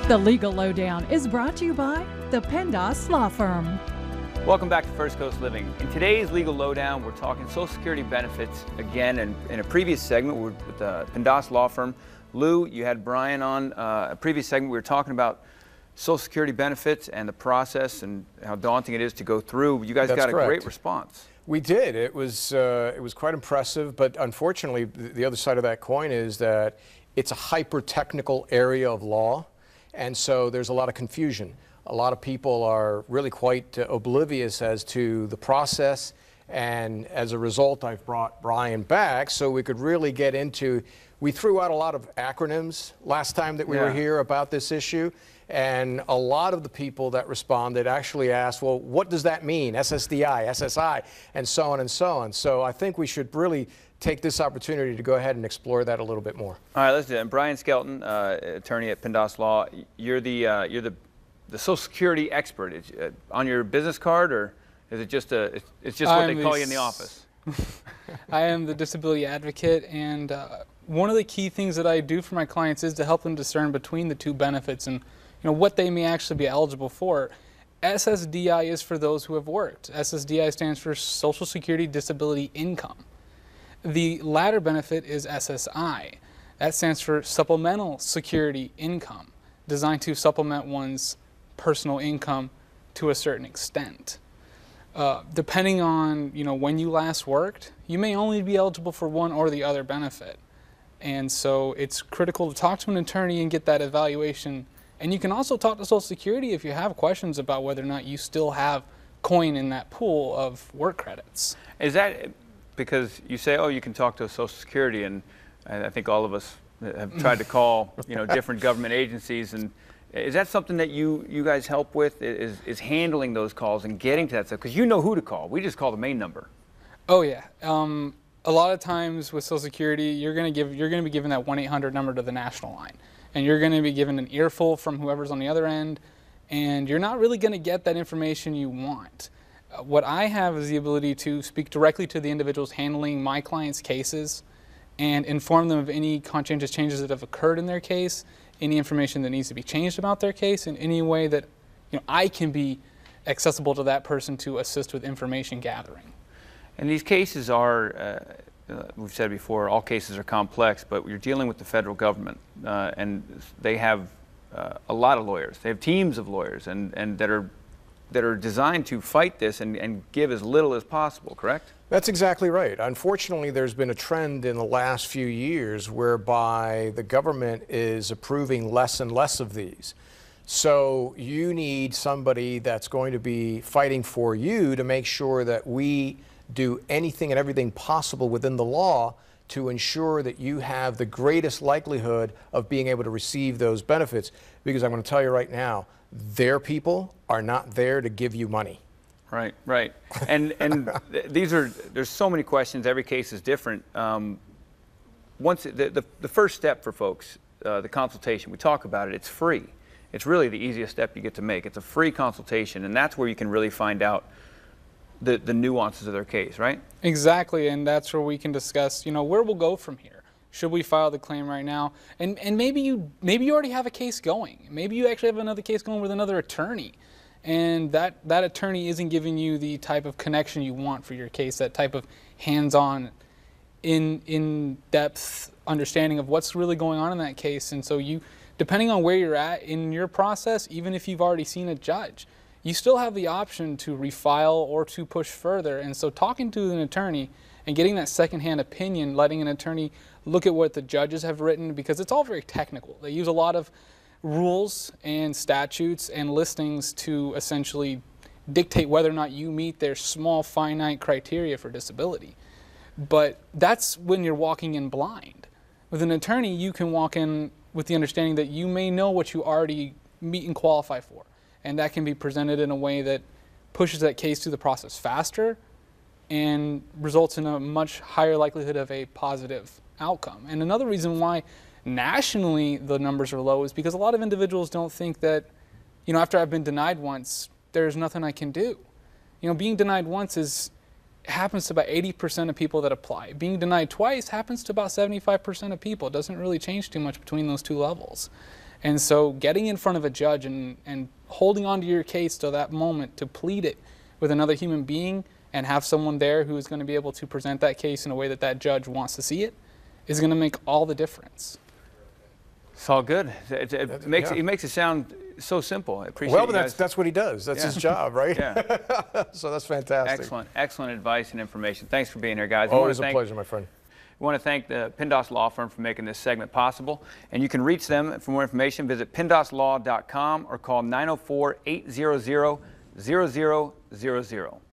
The Legal Lowdown is brought to you by the PENDAS Law Firm. Welcome back to First Coast Living. In today's Legal Lowdown, we're talking Social Security benefits again, and in a previous segment, we're with the PENDAS Law Firm. Lou, you had Brian on a previous segment. We were talking about Social Security benefits and the process and how daunting it is to go through. You guys got a great response. We did. It was quite impressive, but unfortunately, the other side of that coin is that it's a hyper-technical area of law, and so there's a lot of confusion. A lot of people are really quite oblivious as to the process, and as a result, I've brought Brian back so we could really get into. We threw out a lot of acronyms last time that we were here about this issue, and a lot of the people that responded actually asked, well, what does that mean? SSDI, SSI, and so on and so on. So I think we should really take this opportunity to go ahead and explore that a little bit more. All right, let's do it. And Brian Skelton, attorney at PENDAS Law, you're the Social Security expert. On your business card, or is it just it's just what they call you in the office? I am the disability advocate, and one of the key things that I do for my clients is to help them discern between the two benefits and what they may actually be eligible for. SSDI is for those who have worked. SSDI stands for Social Security Disability Income. The latter benefit is SSI. That stands for Supplemental Security Income, designed to supplement one's personal income to a certain extent. Depending on when you last worked, you may only be eligible for one or the other benefit. And so it's critical to talk to an attorney and get that evaluation. And you can also talk to Social Security if you have questions about whether or not you still have coin in that pool of work credits. Is that because you say, oh, you can talk to Social Security, and I think all of us have tried to call different government agencies, and is that something that you guys help with, is handling those calls and getting to that stuff? Because you know who to call. We just call the main number. Oh yeah. A lot of times with Social Security, you're going to be given that 1-800 number to the national line, and you're going to be given an earful from whoever's on the other end, and you're not really going to get that information you want. What I have is the ability to speak directly to the individuals handling my clients' cases and inform them of any conscientious changes that have occurred in their case, any information that needs to be changed about their case, in any way that I can be accessible to that person to assist with information gathering. And these cases are, we've said before, all cases are complex, but you're dealing with the federal government, and they have a lot of lawyers. They have teams of lawyers, and that are designed to fight this and give as little as possible, correct? That's exactly right. Unfortunately, there's been a trend in the last few years whereby the government is approving less and less of these. So you need somebody that's going to be fighting for you to make sure that we do anything and everything possible within the law to ensure that you have the greatest likelihood of being able to receive those benefits. Because I'm going to tell you right now, their people are not there to give you money. Right, right. And there's so many questions. Every case is different. Once the first step for folks, the consultation, we talk about it. It's free. It's really the easiest step you get to make. It's a free consultation, and that's where you can really find out the nuances of their case, right? Exactly, and that's where we can discuss, where we'll go from here. Should we file the claim right now? And maybe you already have a case going. Maybe you actually have another case going with another attorney, and that attorney isn't giving you the type of connection you want for your case, that type of hands-on, in-depth understanding of what's really going on in that case. And so depending on where you're at in your process, even if you've already seen a judge, you still have the option to refile or to push further. And so talking to an attorney and getting that secondhand opinion, letting an attorney look at what the judges have written, because it's all very technical. They use a lot of rules and statutes and listings to essentially dictate whether or not you meet their small finite criteria for disability. But that's when you're walking in blind. With an attorney, you can walk in with the understanding that you may know what you already meet and qualify for. And that can be presented in a way that pushes that case through the process faster and results in a much higher likelihood of a positive outcome. And another reason why nationally the numbers are low is because a lot of individuals don't think that, after I've been denied once, there's nothing I can do. Being denied once happens to about 80% of people that apply. Being denied twice happens to about 75% of people. It doesn't really change too much between those two levels. And so getting in front of a judge and holding on to your case till that moment to plead it with another human being and have someone there who is going to be able to present that case in a way that that judge wants to see it is going to make all the difference. It's all good. It makes it sound so simple. I appreciate well, but that's what he does. That's his job, right? Yeah. So that's fantastic. Excellent advice and information. Thanks for being here, guys. Always a pleasure, my friend. We want to thank the PENDAS Law Firm for making this segment possible. And you can reach them for more information. Visit pendaslaw.com or call 904-800-0000.